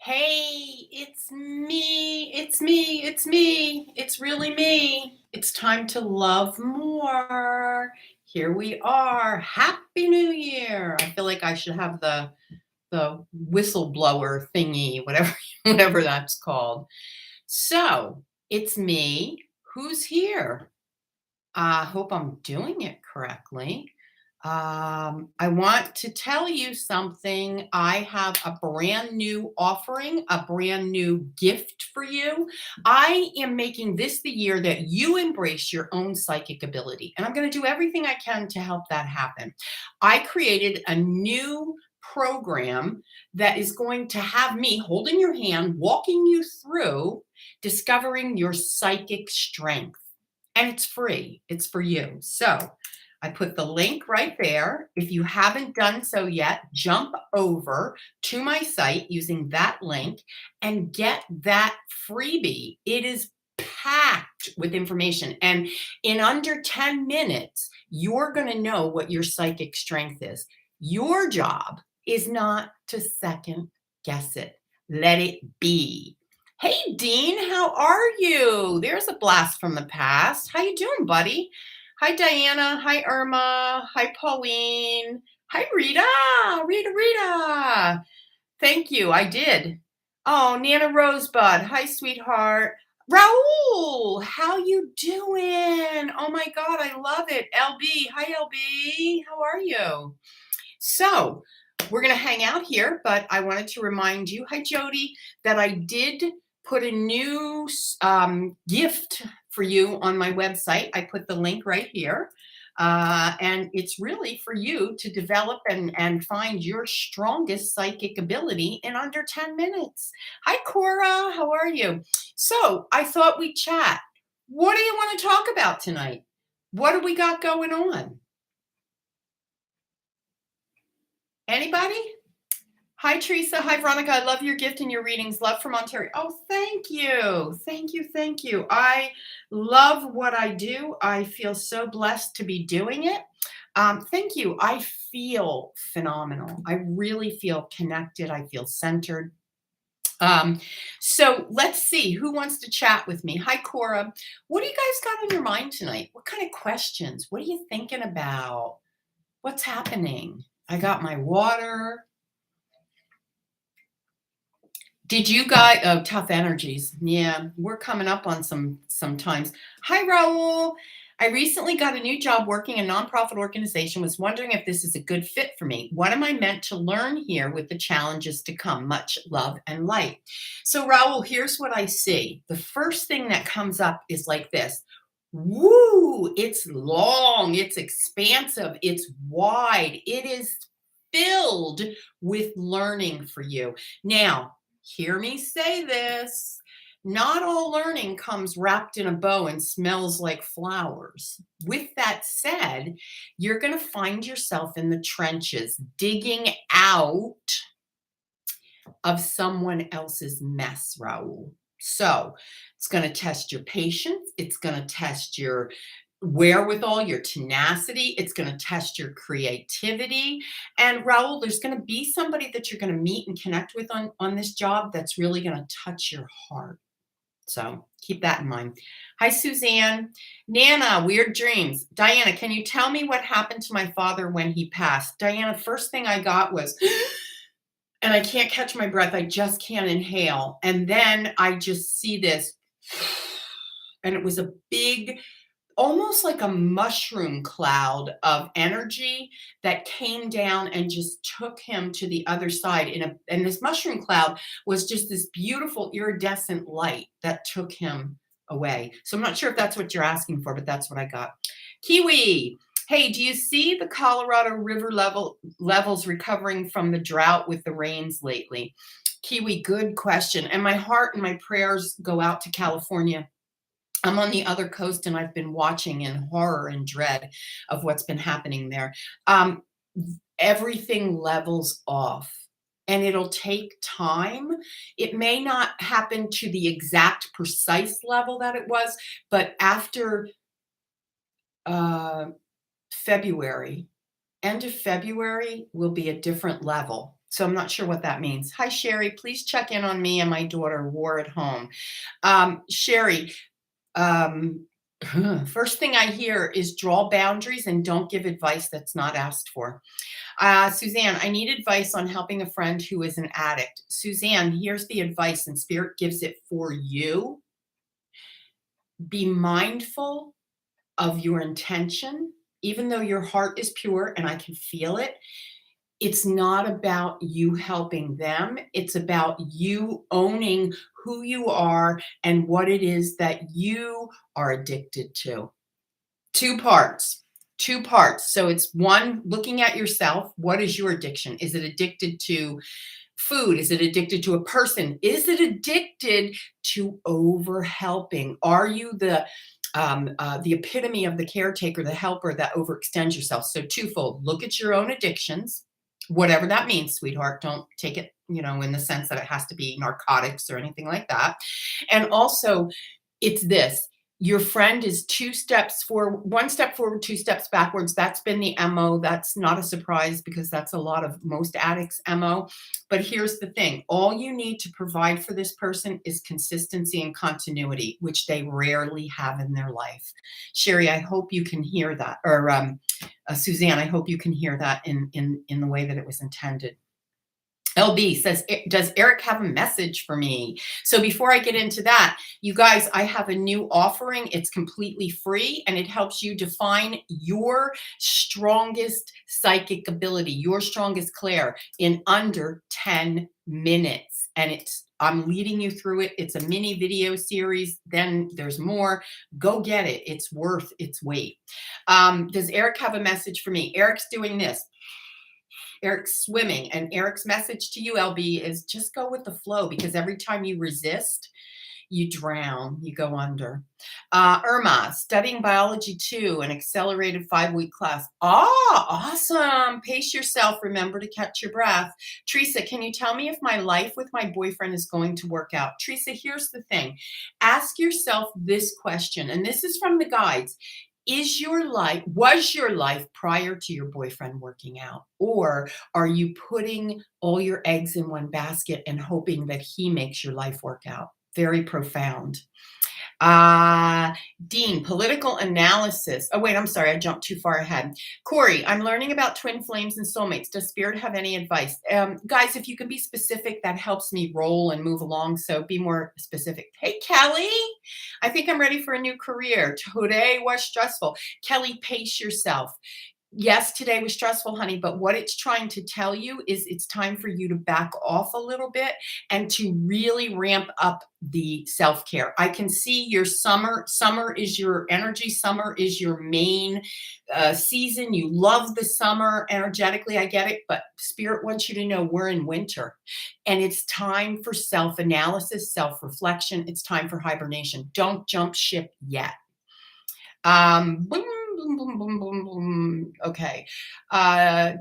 Hey, it's me. It's me. It's me. It's really me. It's time to love more. Here we are. Happy New Year. I feel like I should have the whistleblower thingy, whatever whatever that's called. So, it's me. Who's here? I hope I'm doing it correctly. I want to tell you something. I have a brand new offering, a brand new gift for you. I am making this the year that you embrace your own psychic ability, and I'm going to do everything I can to help that happen. I created a new program that is going to have me holding your hand, walking you through discovering your psychic strength, and it's free. It's for you. So I put the link right there. If you haven't done so yet, jump over to my site using that link and get that freebie. It is packed with information. And in under 10 minutes, you're going to know what your psychic strength is. Your job is not to second guess it. Let it be. Hey, Dean, how are you? There's a blast from the past. How you doing, buddy? Hi, Diana. Hi, Irma. Hi, Pauline. Hi, Rita. Rita. Thank you. I did. Oh, Nana Rosebud. Hi, sweetheart. Raul, how you doing? Oh my God, I love it. LB. Hi, LB. How are you? So we're going to hang out here, but I wanted to remind you, hi, Jody, that I did put a new gift for you on my website. I put the link right here. And it's really for you to develop and find your strongest psychic ability in under 10 minutes. Hi, Cora. How are you? So I thought we'd chat. What do you want to talk about tonight? What do we got going on? Anybody? Hi, Teresa. Hi, Veronica. I love your gift and your readings. Love from Ontario. Oh, thank you. Thank you. Thank you. I love what I do. I feel so blessed to be doing it. Thank you. I feel phenomenal. I really feel connected. I feel centered. So let's see who wants to chat with me. Hi, Cora. What do you guys got on your mind tonight? What kind of questions? What are you thinking about? What's happening? I got my water. Did you guys tough energies? Yeah, we're coming up on sometimes. Hi, Raul. I recently got a new job working in a nonprofit organization. Was wondering if this is a good fit for me. What am I meant to learn here with the challenges to come? Much love and light. So, Raul, here's what I see. The first thing that comes up is like this. Woo! It's long, it's expansive, it's wide, it is filled with learning for you. Now, hear me say this. Not all learning comes wrapped in a bow and smells like flowers. With that said, you're going to find yourself in the trenches, digging out of someone else's mess, Raul. So it's going to test your patience. It's going to test your wherewithal, your tenacity. It's going to test your creativity. And Raul, there's going to be somebody that you're going to meet and connect with on this job that's really going to touch your heart. So keep that in mind. Hi, Suzanne. Nana, weird dreams. Diana, can you tell me what happened to my father when he passed? Diana, first thing I got was, and I can't catch my breath. I just can't inhale. And then I just see this, and it was a big, almost like a mushroom cloud of energy that came down and just took him to the other side. And this mushroom cloud was just this beautiful iridescent light that took him away. So I'm not sure if that's what you're asking for, but that's what I got. Kiwi. Hey, do you see the Colorado River levels recovering from the drought with the rains lately? Kiwi, good question. And my heart and my prayers go out to California. I'm on the other coast and I've been watching in horror and dread of what's been happening there. Everything levels off and it'll take time. It may not happen to the exact precise level that it was, but after February, end of February will be a different level. So I'm not sure what that means. Hi, Sherry. Please check in on me and my daughter War at home. Sherry, um, first thing I hear is draw boundaries and don't give advice that's not asked for. Suzanne, I need advice on helping a friend who is an addict. Suzanne, here's the advice, and Spirit gives it for you. Be mindful of your intention, even though your heart is pure and I can feel it. It's not about you helping them. It's about you owning who you are and what it is that you are addicted to. Two parts. Two parts. So it's one, looking at yourself. What is your addiction? Is it addicted to food? Is it addicted to a person? Is it addicted to over helping? Are you the epitome of the caretaker, the helper that overextends yourself? So twofold, look at your own addictions, whatever that means, sweetheart. Don't take it, in the sense that it has to be narcotics or anything like that. And also, it's this. Your friend is one step forward, two steps backwards. That's been the MO. That's not a surprise because that's a lot of most addicts' MO. But here's the thing. All you need to provide for this person is consistency and continuity, which they rarely have in their life. Sherry, I hope you can hear that. Or Suzanne, I hope you can hear that in the way that it was intended. LB says, does Eric have a message for me? So before I get into that, you guys, I have a new offering. It's completely free and it helps you define your strongest psychic ability, your strongest clair in under 10 minutes. And I'm leading you through it. It's a mini video series. Then there's more. Go get it. It's worth its weight. Does Eric have a message for me? Eric's doing this. Eric's swimming, and Eric's message to you, LB, is just go with the flow, because every time you resist, you drown, you go under. Irma, studying biology 2, an accelerated 5-week class. Awesome. Pace yourself. Remember to catch your breath. Teresa, can you tell me if my life with my boyfriend is going to work out? Teresa, here's the thing. Ask yourself this question, and this is from the guides. Was your life prior to your boyfriend working out? Or are you putting all your eggs in one basket and hoping that he makes your life work out? Very profound. Dean, political analysis. Oh, wait, I'm sorry. I jumped too far ahead. Corey, I'm learning about twin flames and soulmates. Does Spirit have any advice? Guys, if you can be specific, that helps me roll and move along. So be more specific. Hey, Kelly, I think I'm ready for a new career. Today was stressful. Kelly, pace yourself. Yes, today was stressful, honey, but what it's trying to tell you is it's time for you to back off a little bit and to really ramp up the self-care. I can see your summer is your energy. Summer is your main season. You love the summer energetically. I get it, but Spirit wants you to know we're in winter and it's time for self-analysis, self-reflection. It's time for hibernation. Don't jump ship yet. Boom, boom, boom, boom, boom. Okay.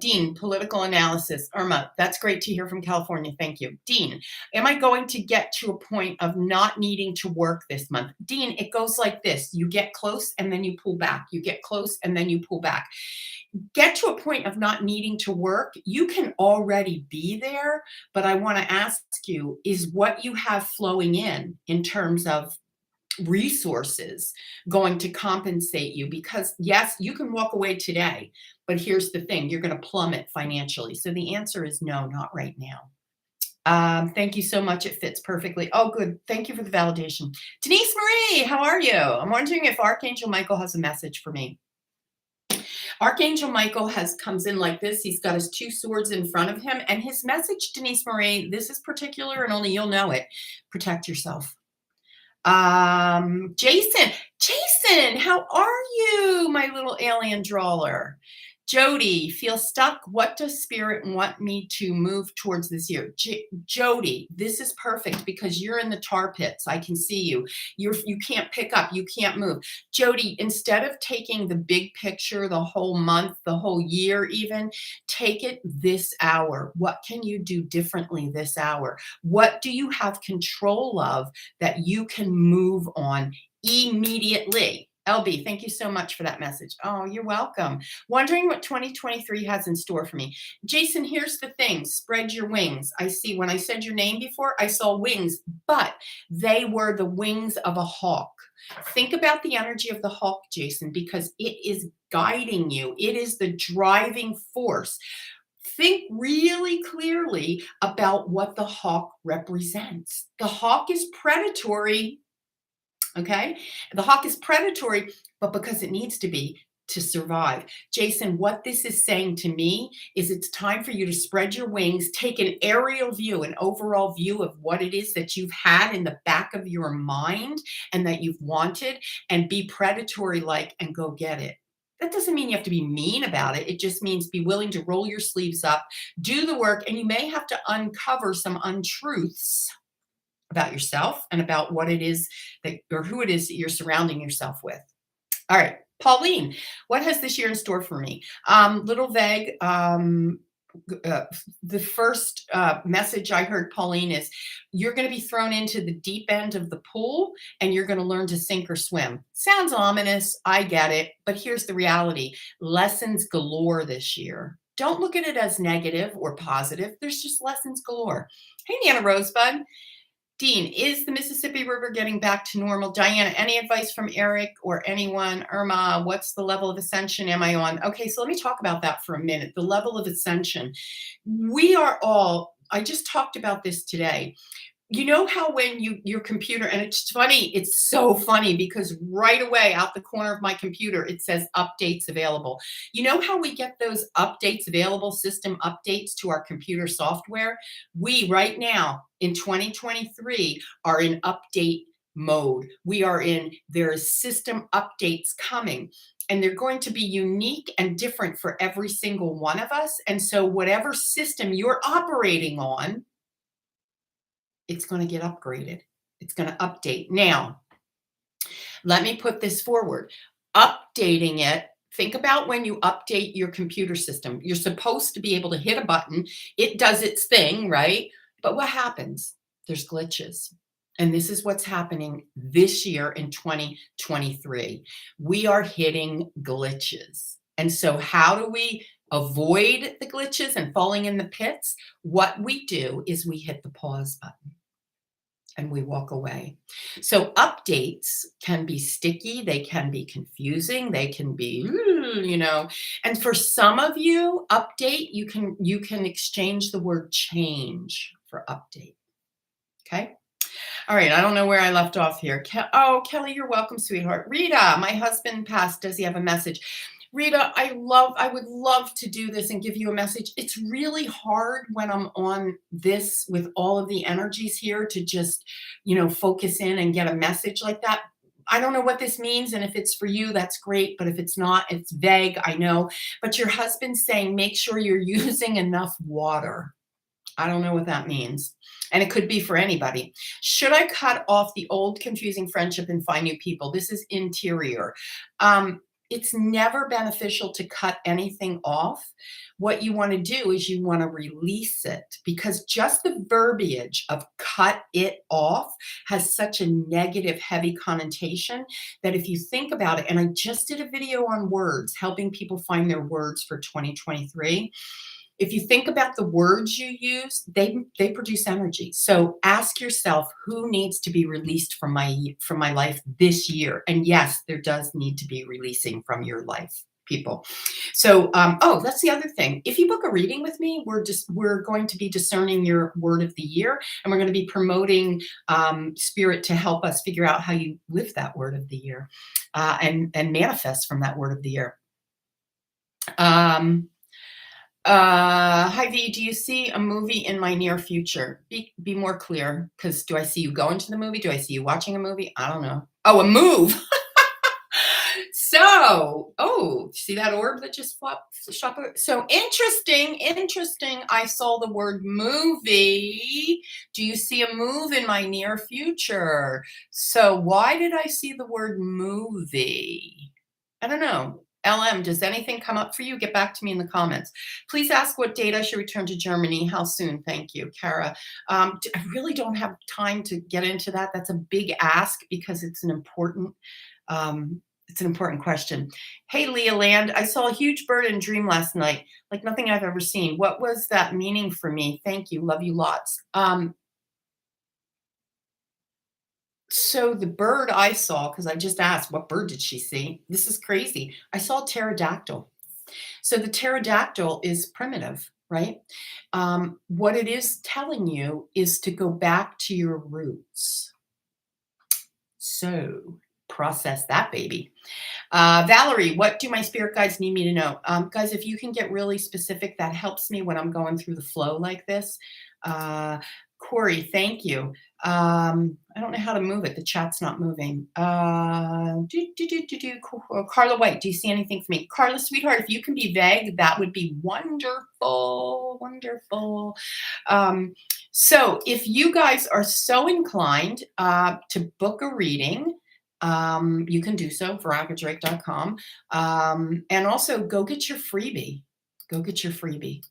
Dean, political analysis. Irma, that's great to hear from California. Thank you. Dean, am I going to get to a point of not needing to work this month? Dean, it goes like this. You get close and then you pull back. You get close and then you pull back. Get to a point of not needing to work. You can already be there, but I want to ask you, is what you have flowing in terms of resources going to compensate you? Because yes, you can walk away today, but here's the thing, you're going to plummet financially. So the answer is no, not right now. Thank you so much. It fits perfectly. Oh, good. Thank you for the validation. Denise Marie, how are you? I'm wondering if Archangel Michael has a message for me. Archangel Michael comes in like this. He's got his 2 swords in front of him, and his message, Denise Marie, this is particular and only you'll know it. Protect yourself. Jason, how are you, my little alien drawler? Jody, feel stuck. What does Spirit want me to move towards this year? Jody, this is perfect because you're in the tar pits. I can see you. You can't pick up. You can't move. Jody, instead of taking the big picture, the whole month, the whole year even, take it this hour. What can you do differently this hour? What do you have control of that you can move on immediately? LB, thank you so much for that message. Oh, you're welcome. Wondering what 2023 has in store for me. Jason, here's the thing. Spread your wings. I see when I said your name before, I saw wings, but they were the wings of a hawk. Think about the energy of the hawk, Jason, because it is guiding you. It is the driving force. Think really clearly about what the hawk represents. The hawk is predatory. Okay. The hawk is predatory, but because it needs to be to survive. Jason, what this is saying to me is it's time for you to spread your wings, take an aerial view, an overall view of what it is that you've had in the back of your mind and that you've wanted, and be predatory like and go get it. That doesn't mean you have to be mean about it. It just means be willing to roll your sleeves up, do the work, and you may have to uncover some untruths about yourself and about what it is that or who it is that you're surrounding yourself with. All right, Pauline, what has this year in store for me? Little vague. The first message I heard, Pauline, is you're going to be thrown into the deep end of the pool and you're going to learn to sink or swim. Sounds ominous. I get it. But here's the reality. Lessons galore this year. Don't look at it as negative or positive. There's just lessons galore. Hey, Nana Rosebud. Dean, is the Mississippi River getting back to normal? Diana, any advice from Eric or anyone? Irma, what's the level of ascension am I on? Okay, so let me talk about that for a minute. The level of ascension. We are all, I just talked about this today. You know how when your computer, and it's funny, it's so funny because right away out the corner of my computer, it says updates available. You know how we get those updates available, system updates to our computer software? We right now in 2023 are in update mode. We are in, there is system updates coming. And they're going to be unique and different for every single one of us. And so whatever system you're operating on, it's going to get upgraded. It's going to update. Now, let me put this forward. Updating it, think about when you update your computer system. You're supposed to be able to hit a button. It does its thing, right? But what happens? There's glitches. And this is what's happening this year in 2023. We are hitting glitches. And so how do we avoid the glitches and falling in the pits? What we do is we hit the pause button and we walk away. So updates can be sticky, they can be confusing, they can be, and for some of you, update, you can exchange the word change for update. Okay. All right, I don't know where I left off here. Kelly, you're welcome, sweetheart. Rita, my husband passed. Does he have a message? Rita, I would love to do this and give you a message. It's really hard when I'm on this with all of the energies here to just, focus in and get a message like that. I don't know what this means. And if it's for you, that's great. But if it's not, it's vague, I know. But your husband's saying, make sure you're using enough water. I don't know what that means. And it could be for anybody. Should I cut off the old confusing friendship and find new people? This is interior. It's never beneficial to cut anything off. What you want to do is you want to release it, because just the verbiage of cut it off has such a negative, heavy connotation that if you think about it, and I just did a video on words, helping people find their words for 2023. If you think about the words you use, they produce energy. So ask yourself, who needs to be released from my life this year? And yes, there does need to be releasing from your life, people. So, that's the other thing. If you book a reading with me, we're going to be discerning your word of the year, and we're going to be promoting spirit to help us figure out how you live that word of the year and manifest from that word of the year. Hi V, do you see a movie in my near future? Be more clear, because do I see you going to the movie? Do I see you watching a movie? I don't know. Oh, a move. So, see that orb that just flopped? So interesting. I saw the word movie. Do you see a move in my near future? So why did I see the word movie? I don't know. LM, does anything come up for you? Get back to me in the comments. Please ask what date I should return to Germany. How soon? Thank you, Kara. I really don't have time to get into that. That's a big ask because it's an important It's an important question. Hey, Leah Land, I saw a huge bird in a dream last night, like nothing I've ever seen. What was that meaning for me? Thank you. Love you lots. So the bird I saw, because I just asked, what bird did she see? This is crazy. I saw a pterodactyl. So the pterodactyl is primitive, right? What it is telling you is to go back to your roots. So process that, baby. Valerie, what do my spirit guides need me to know? Guys, if you can get really specific, that helps me when I'm going through the flow like this. Corey, thank you. I don't know how to move it. The chat's not moving. Carla White, do you see anything for me? Carla, sweetheart, if you can be vague, that would be wonderful, wonderful. So if you guys are so inclined to book a reading, you can do so, veronicadrake.com. And also go get your freebie. Go get your freebie.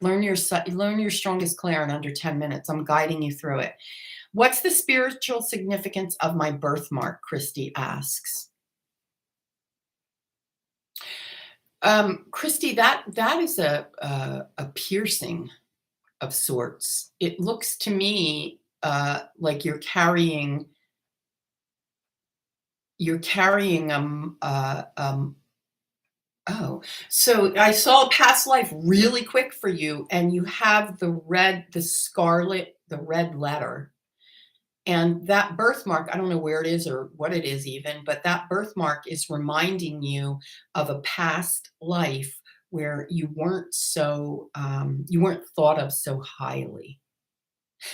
Learn your strongest Claire in under 10 minutes. I'm guiding you through it. What's the spiritual significance of my birthmark? Christy asks. Christy, that is a piercing of sorts. It looks to me like you're carrying oh, so I saw a past life really quick for you, and you have the red letter. And that birthmark, I don't know where it is or what it is even, but that birthmark is reminding you of a past life where you weren't thought of so highly.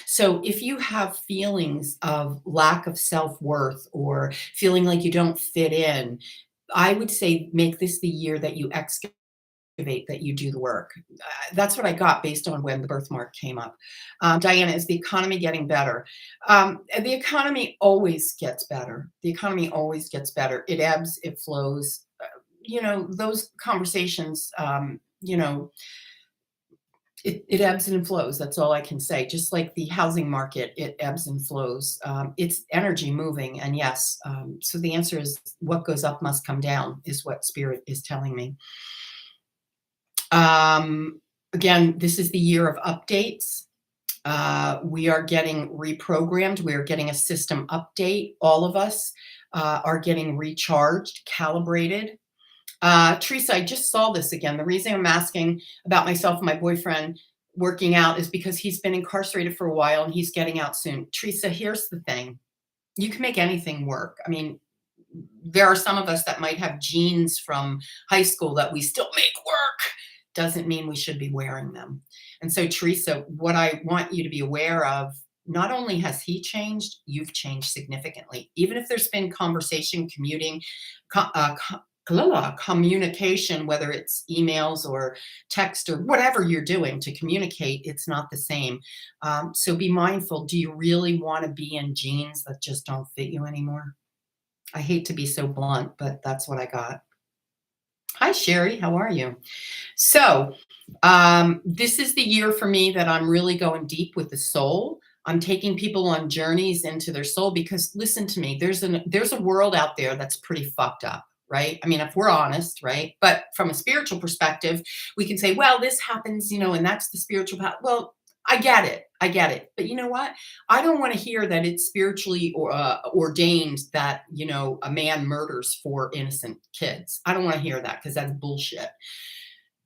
So if you have feelings of lack of self-worth or feeling like you don't fit in, I would say make this the year that you excavate, that you do the work. That's what I got based on when the birthmark came up. Diana, is the economy getting better? The economy always gets better. The economy always gets better. It ebbs, it flows. Those conversations, it ebbs and flows. That's all I can say. Just like the housing market, it ebbs and flows. It's energy moving. And yes, so the answer is what goes up must come down is what Spirit is telling me. Again, this is the year of updates. We are getting reprogrammed. We are getting a system update. All of us are getting recharged, calibrated. Teresa, I just saw this again. The reason I'm asking about myself and my boyfriend working out is because he's been incarcerated for a while and he's getting out soon. Teresa, here's the thing. You can make anything work. I mean, there are some of us that might have genes from high school that we still make work. Doesn't mean we should be wearing them. And so, Teresa, what I want you to be aware of, not only has he changed, you've changed significantly. Even if there's been conversation, communication, whether it's emails or text or whatever you're doing to communicate, it's not the same. So be mindful. Do you really want to be in jeans that just don't fit you anymore? I hate to be so blunt, but that's what I got. Hi, Sherry. How are you? So this is the year for me that I'm really going deep with the soul. I'm taking people on journeys into their soul because, listen to me, there's a world out there that's pretty fucked up, right? I mean, if we're honest, right? But from a spiritual perspective, we can say, well, this happens, and that's the spiritual path. Well, I get it. But you know what? I don't want to hear that it's spiritually ordained that, a man murders 4 innocent kids. I don't want to hear that because that's bullshit.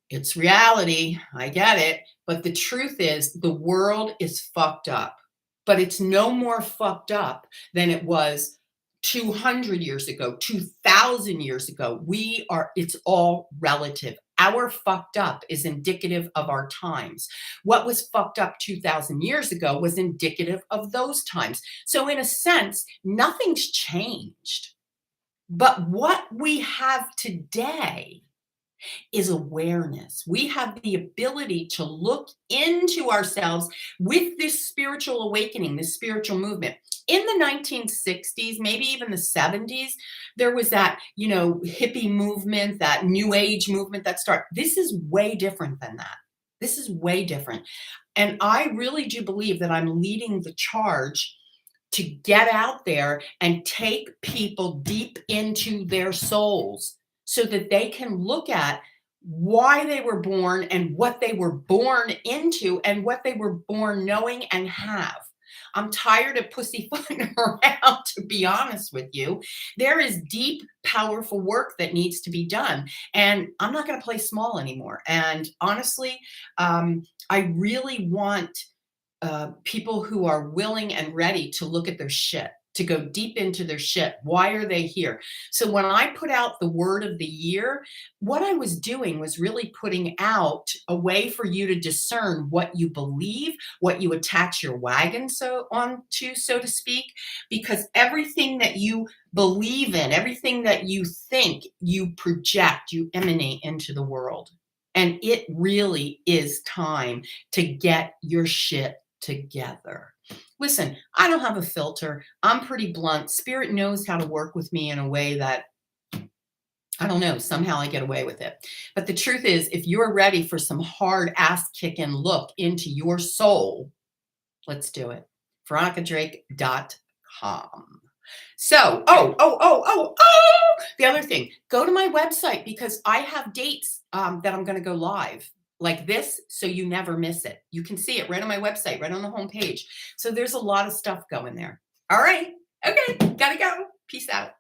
It's reality. I get it. But the truth is the world is fucked up, but it's no more fucked up than it was 200 years ago, 2,000 years ago. It's all relative. Our fucked up is indicative of our times. What was fucked up 2,000 years ago was indicative of those times. So in a sense, nothing's changed. But what we have today is awareness. We have the ability to look into ourselves with this spiritual awakening, this spiritual movement. In the 1960s, maybe even the 70s, there was that, hippie movement, that new age movement that started. This is way different than that. This is way different. And I really do believe that I'm leading the charge to get out there and take people deep into their souls so that they can look at why they were born and what they were born into and what they were born knowing and have. I'm tired of pussyfooting around, to be honest with you. There is deep, powerful work that needs to be done. And I'm not going to play small anymore. And honestly, I really want people who are willing and ready to look at their shit, to go deep into their shit. Why are they here? So when I put out the word of the year, what I was doing was really putting out a way for you to discern what you believe, what you attach your wagon onto, so to speak, because everything that you believe in, everything that you think, you project, you emanate into the world. And it really is time to get your shit together. Listen, I don't have a filter. I'm pretty blunt. Spirit knows how to work with me in a way that, I don't know, somehow I get away with it. But the truth is, if you're ready for some hard ass kicking look into your soul, let's do it. VeronicaDrake.com. So, the other thing, go to my website because I have dates that I'm going to go live like this, so you never miss it. You can see it right on my website, right on the homepage. So there's a lot of stuff going there. All right. Okay. Gotta go. Peace out.